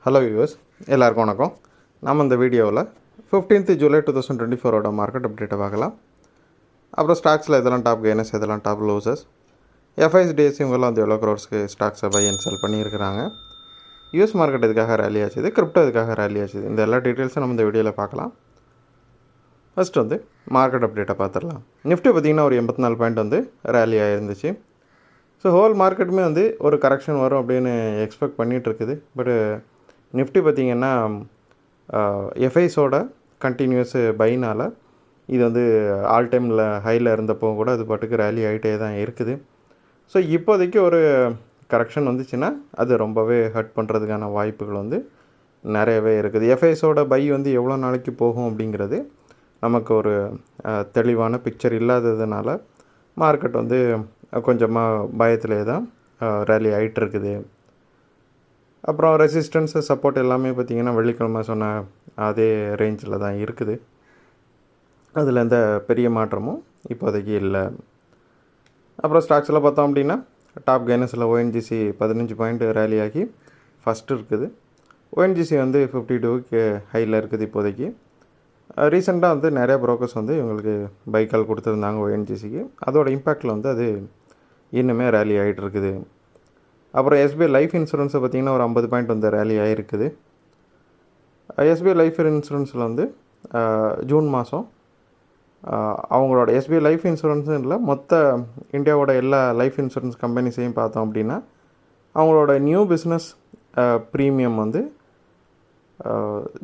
Hello viewers, எல்லாருக்கும் வணக்கம். நம்ம இந்த வீடியோவில் 15th ஜூலை 2024 மார்க்கெட் அப்டேட்டை பார்க்கலாம். அப்புறம் ஸ்டாக்ஸில் எதெல்லாம் டாப் கெய்னர்ஸ், எதெல்லாம் டாப் லூசர்ஸ், எஃப்ஐஸ் டேஸ் இவங்கெல்லாம் வந்து எவ்வளோ க்ரோர்ஸ்க்கு ஸ்டாக்ஸை பை அண்ட் செல் பண்ணியிருக்கிறாங்க, யூஎஸ் மார்க்கெட் இதுக்காக ரேலி ஆச்சுது, கிரிப்டோ இதுக்காக ரேலி ஆச்சுது, இந்த எல்லா டீட்டெயில்ஸும் நம்ம இந்த வீடியோவில் பார்க்கலாம். ஃபஸ்ட் வந்து மார்க்கெட் அப்டேட்டை பார்த்துடலாம். நிஃப்டி பார்த்திங்கன்னா ஒரு 84 பாயிண்ட் வந்து ரேலி ஆகிருந்துச்சு. ஸோ ஹோல் மார்க்கெட்டுமே வந்து ஒரு கரெக்ஷன் வரும் அப்படின்னு எக்ஸ்பெக்ட் பண்ணிகிட்ருக்குது. பட்டு நிஃப்டி பார்த்திங்கன்னா எஃப்ஐஸோட கண்டினியூஸ் பைனால் இது வந்து ஆல் டைமில் ஹையில் இருந்தப்போ கூட அது பாட்டுக்கு ரேலி ஆகிட்டே தான் இருக்குது. ஸோ இப்போதைக்கு ஒரு கரெக்ஷன் வந்துச்சுன்னா அது ரொம்பவே ஹர்ட் பண்ணுறதுக்கான வாய்ப்புகள் வந்து நிறையவே இருக்குது. எஃப்ஐஸோட பை வந்து எவ்வளோ நாளைக்கு போகும் அப்படிங்கிறது நமக்கு ஒரு தெளிவான பிக்சர் இல்லாததுனால மார்க்கெட் வந்து கொஞ்சமாக பயத்திலே தான் ரேலி ஆகிட்டு இருக்குது. அப்புறம் ரெசிஸ்டன்ஸு சப்போர்ட் எல்லாமே பார்த்திங்கன்னா வெள்ளிக்கிழமை சொன்ன அதே ரேஞ்சில் தான் இருக்குது. அதில் எந்த பெரிய மாற்றமும் இப்போதைக்கு இல்லை. அப்புறம் ஸ்டாக்ஸில் பார்த்தோம் அப்படின்னா டாப் கெய்னர்ஸில் ஓஎன்ஜிசி 15 பாயிண்ட் ரேலி ஆகி ஃபஸ்ட்டு இருக்குது. ஓஎன்ஜிசி வந்து 52க்கு ஹையில் இருக்குது இப்போதைக்கு. ரீசெண்டாக வந்து நிறையா ப்ரோக்கர்ஸ் வந்து இவங்களுக்கு பைக்கால் கொடுத்துருந்தாங்க ஓஎன்ஜிசிக்கு. அதோட இம்பேக்டில் வந்து அது இன்னுமே ரேலி ஆகிட்டு இருக்குது. அப்புறம் எஸ்பிஐ லைஃப் இன்சூரன்ஸை பார்த்திங்கன்னா ஒரு 50 பாயிண்ட் வந்து ரேலி ஆகிருக்குது. எஸ்பிஐ லைஃப் இன்சூரன்ஸில் வந்து ஜூன் மாதம் அவங்களோட எஸ்பிஐ லைஃப் இன்சூரன்ஸும் இல்லை, மொத்த இந்தியாவோட எல்லா லைஃப் இன்சூரன்ஸ் கம்பெனிஸையும் பார்த்தோம் அப்படின்னா அவங்களோட நியூ பிஸ்னஸ் ப்ரீமியம் வந்து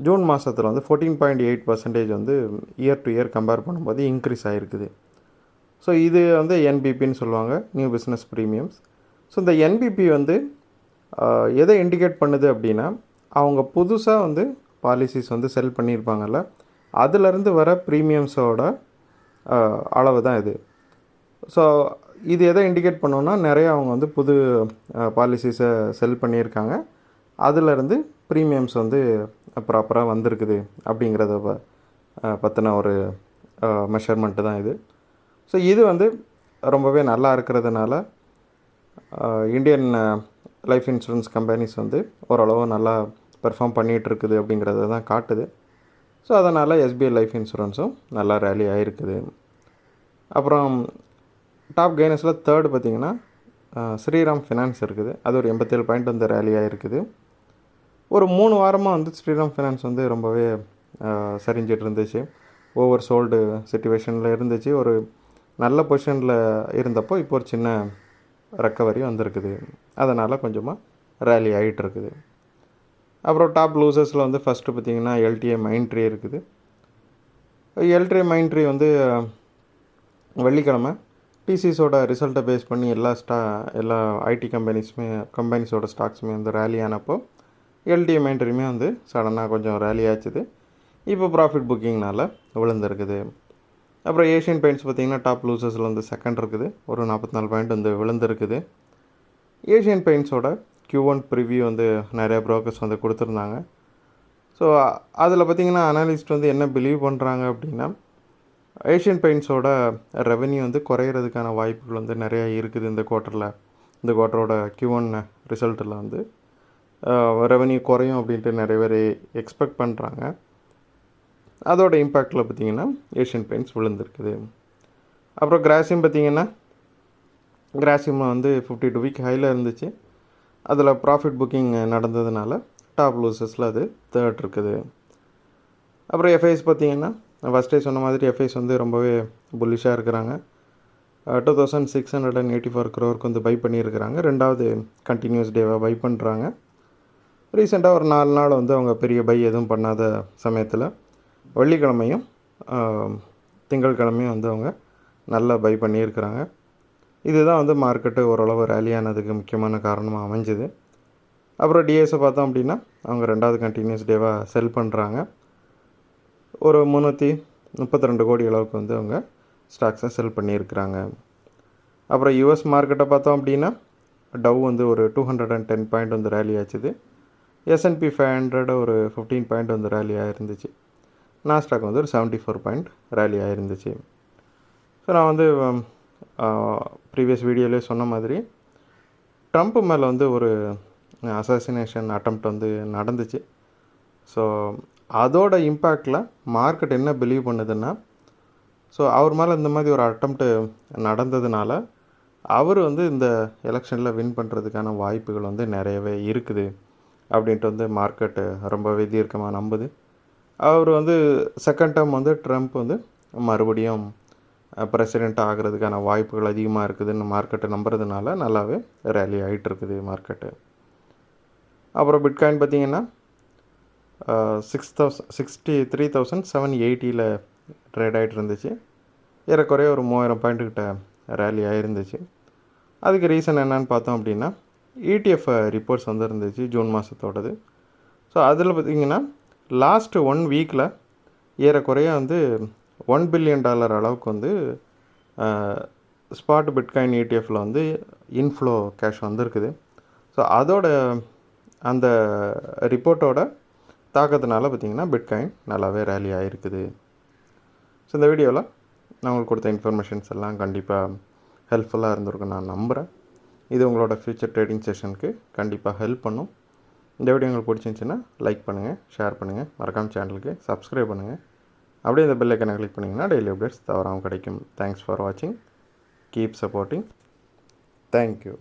ஜூன் மாதத்தில் வந்து 14.8% வந்து இயர் டு இயர் கம்பேர் பண்ணும்போது இன்க்ரீஸ் ஆகிருக்குது. ஸோ இது வந்து என்பிபின்னு சொல்லுவாங்க, நியூ பிஸ்னஸ் ப்ரீமியம்ஸ். ஸோ இந்த என்பிபி வந்து எதை இண்டிகேட் பண்ணுது அப்படின்னா அவங்க புதுசாக வந்து பாலிசிஸ் வந்து செல் பண்ணியிருப்பாங்கல்ல, அதிலேருந்து வர ப்ரீமியம்ஸோட அளவு தான் இது. ஸோ இது எதை இண்டிகேட் பண்ணோன்னா நிறையா அவங்க வந்து புது பாலிசிஸை செல் பண்ணியிருக்காங்க, அதிலேருந்து ப்ரீமியம்ஸ் வந்து ப்ராப்பராக வந்திருக்குது அப்படிங்கிறத பற்றின ஒரு மெஷர்மெண்ட்டு தான் இது. ஸோ இது வந்து ரொம்பவே நல்லா இருக்கிறதுனால இந்தியன் லைஃப் இன்சூரன்ஸ் கம்பெனிஸ் வந்து ஓரளவு நல்லா பெர்ஃபார்ம் பண்ணிகிட்ருக்குது அப்படிங்கிறத தான் காட்டுது. ஸோ அதனால் எஸ்பிஐ லைஃப் இன்சூரன்ஸும் நல்லா ரேலி ஆகிருக்குது. அப்புறம் டாப் கெய்னர்ஸில் தேர்டு பார்த்திங்கன்னா ஸ்ரீராம் ஃபினான்ஸ் இருக்குது. அது ஒரு 87 பாயிண்ட் வந்து ரேலி ஆகிருக்குது. ஒரு 3 வாரமாக வந்து ஸ்ரீராம் ஃபினான்ஸ் வந்து ரொம்பவே சரிஞ்சிட்டு இருந்துச்சு, ஓவர் சோல்டு சிச்சுவேஷனில் இருந்துச்சு. ஒரு நல்ல பொசிஷனில் இருந்தப்போ இப்போ ஒரு சின்ன ரெக்கவரி வந்திருக்குது, அதனால் கொஞ்சமாக ரேலி ஆகிட்டுருக்குது. அப்புறம் டாப் லூசர்ஸில் வந்து ஃபஸ்ட்டு பார்த்திங்கன்னா எல்டிஐ மைண்ட்ரி இருக்குது. எல்டிஐ மைண்ட்ரி வந்து வெள்ளிக்கிழமை டிசிஸோட ரிசல்ட்டை பேஸ் பண்ணி எல்லா ஐடி கம்பெனிஸோட ஸ்டாக்ஸுமே வந்து ரேலி ஆனப்போ எல்டிஐ மைண்ட்ரியுமே வந்து சடனாக கொஞ்சம் ரேலி ஆச்சுது. இப்போ ப்ராஃபிட் புக்கிங்னால் விழுந்திருக்குது. அப்புறம் ஏஷியன் பெயிண்ட்ஸ் பார்த்திங்கன்னா டாப் லூசர்ஸில் வந்து செகண்ட் இருக்குது, ஒரு 44 பாயிண்ட் வந்து விழுந்திருக்குது. ஏஷியன் பெயிண்ட்ஸோட Q1 ப்ரிவ்யூ வந்து நிறையா ப்ரோக்கர்ஸ் வந்து கொடுத்துருந்தாங்க. ஸோ அதில் பார்த்திங்கன்னா அனாலிஸ்ட் வந்து என்ன பிலீவ் பண்ணுறாங்க அப்படின்னா ஏஷியன் பெயிண்ட்ஸோட ரெவென்யூ வந்து குறையிறதுக்கான வாய்ப்புகள் வந்து நிறையா இருக்குது இந்த குவார்ட்டரோட Q1 ரிசல்ட்டில் வந்து ரெவென்யூ குறையும் அப்படின்ட்டு நிறைய பேர் எக்ஸ்பெக்ட் பண்ணுறாங்க. அதோட இம்பேக்டில் பார்த்திங்கன்னா ஏஷியன் பெயிண்ட்ஸ் விழுந்திருக்குது. அப்புறம் கிராசிம் பார்த்திங்கன்னா கிராசிமில் வந்து 52 வீக் ஹையில் இருந்துச்சு. அதில் ப்ராஃபிட் புக்கிங் நடந்ததுனால டாப் லூசஸில் அது தேர்ட் இருக்குது. அப்புறம் எஃப்ஐஸ் பார்த்திங்கன்னா ஃபஸ்ட்டே சொன்ன மாதிரி எஃப்ஐஸ் வந்து ரொம்பவே புல்லிஷாக இருக்கிறாங்க. 2684 crore வந்து பை பண்ணியிருக்கிறாங்க. ரெண்டாவது கண்டினியூஸ் டேவாக பை பண்ணுறாங்க. ரீசெண்டாக ஒரு 4 நாள் வந்து அவங்க பெரிய பை எதுவும் பண்ணாத சமயத்தில் வெள்ளிக்கிழமையும் திங்கட்கிழமையும் வந்து அவங்க நல்லா பை பண்ணியிருக்கிறாங்க. இதுதான் வந்து மார்க்கெட்டு ஓரளவு ரேலியானதுக்கு முக்கியமான காரணமாக அமைஞ்சுது. அப்புறம் டிஎஸை பார்த்தோம் அப்படின்னா அவங்க ரெண்டாவது கண்டினியூஸ் டேவாக செல் பண்ணுறாங்க. ஒரு 332 கோடி அளவுக்கு வந்து அவங்க ஸ்டாக்ஸை செல் பண்ணியிருக்கிறாங்க. அப்புறம் யூஎஸ் மார்க்கெட்டை பார்த்தோம் அப்படின்னா டவ் வந்து ஒரு 210 பாயிண்ட் வந்து ரேலி ஆச்சுது. S&P 500 ஒரு 15 பாயிண்ட் வந்து ரேலி ஆகிருந்துச்சு. நாஸ்டாக் வந்து ஒரு 74 பாயிண்ட் ரேலி ஆகிருந்துச்சு. ஸோ நான் வந்து ப்ரீவியஸ் வீடியோவிலே சொன்ன மாதிரி ட்ரம்ப் மேலே வந்து ஒரு அசாசினேஷன் அட்டெம்ப்ட் வந்து நடந்துச்சு. ஸோ அதோட இம்பேக்டில் மார்க்கெட் என்ன பிலீவ் பண்ணுதுன்னா, ஸோ அவர் மேலே இந்த மாதிரி ஒரு அட்டெம்ப்ட்டு நடந்ததுனால அவர் வந்து இந்த எலெக்ஷனில் வின் பண்ணுறதுக்கான வாய்ப்புகள் வந்து நிறையவே இருக்குது அப்படின்ட்டு வந்து மார்க்கெட்டு ரொம்பவே தீர்க்கமாக நம்புது. அவர் வந்து செகண்ட் டேர்ம் வந்து ட்ரம்ப் வந்து மறுபடியும் பிரசிடெண்ட் ஆகிறதுக்கான வாய்ப்புகள் அதிகமாக இருக்குதுன்னு மார்க்கெட்டை நம்புறதுனால நல்லாவே ரேலி ஆகிட்டு இருக்குது மார்க்கெட்டு. அப்புறம் பிட்காயின் பார்த்திங்கன்னா 63,780 ட்ரேட் ஆகிட்டு இருந்துச்சு. ஏறக்குறைய ஒரு 3000 பாயிண்ட்டுக்கிட்ட ரேலி ஆகிருந்துச்சு. அதுக்கு ரீசன் என்னன்னு பார்த்தோம் அப்படின்னா, ETF ரிப்போர்ட்ஸ் வந்து இருந்துச்சு ஜூன் மாதத்தோடது. ஸோ அதில் பார்த்திங்கன்னா லாஸ்ட்டு 1 வீக்கில் ஏறக்குறைய வந்து $1 பில்லியன் அளவுக்கு வந்து ஸ்பாட் பிட்காயின் ETFல வந்து இன்ஃப்ளோ கேஷ் வந்துருக்குது. ஸோ அதோட அந்த ரிப்போர்ட்டோட தாக்கத்தினால பார்த்திங்கன்னா பிட்காயின் நல்லாவே ரேலி ஆகிருக்குது. ஸோ இந்த வீடியோவில் நான் உங்களுக்கு கொடுத்த இன்ஃபர்மேஷன்ஸ் எல்லாம் கண்டிப்பாக ஹெல்ப்ஃபுல்லாக இருந்திருக்கும் நான் நம்புகிறேன். இது உங்களோட ஃப்யூச்சர் ட்ரேடிங் செஷனுக்கு கண்டிப்பாக ஹெல்ப் பண்ணும். இந்த வீடியோ உங்களுக்கு பிடிச்சிருந்துச்சின்னா லைக் பண்ணுங்கள், ஷேர் பண்ணுங்கள், மறக்காமல் சேனலுக்கு சப்ஸ்கிரைப் பண்ணுங்கள். அப்படியே இந்த பெல் ஐக்கனை கிளிக் பண்ணிங்கன்னா டெய்லி அப்டேட்ஸ் தவறாமல் கிடைக்கும். தேங்க்ஸ் ஃபார் வாட்சிங். Keep supporting. தேங்க்யூ.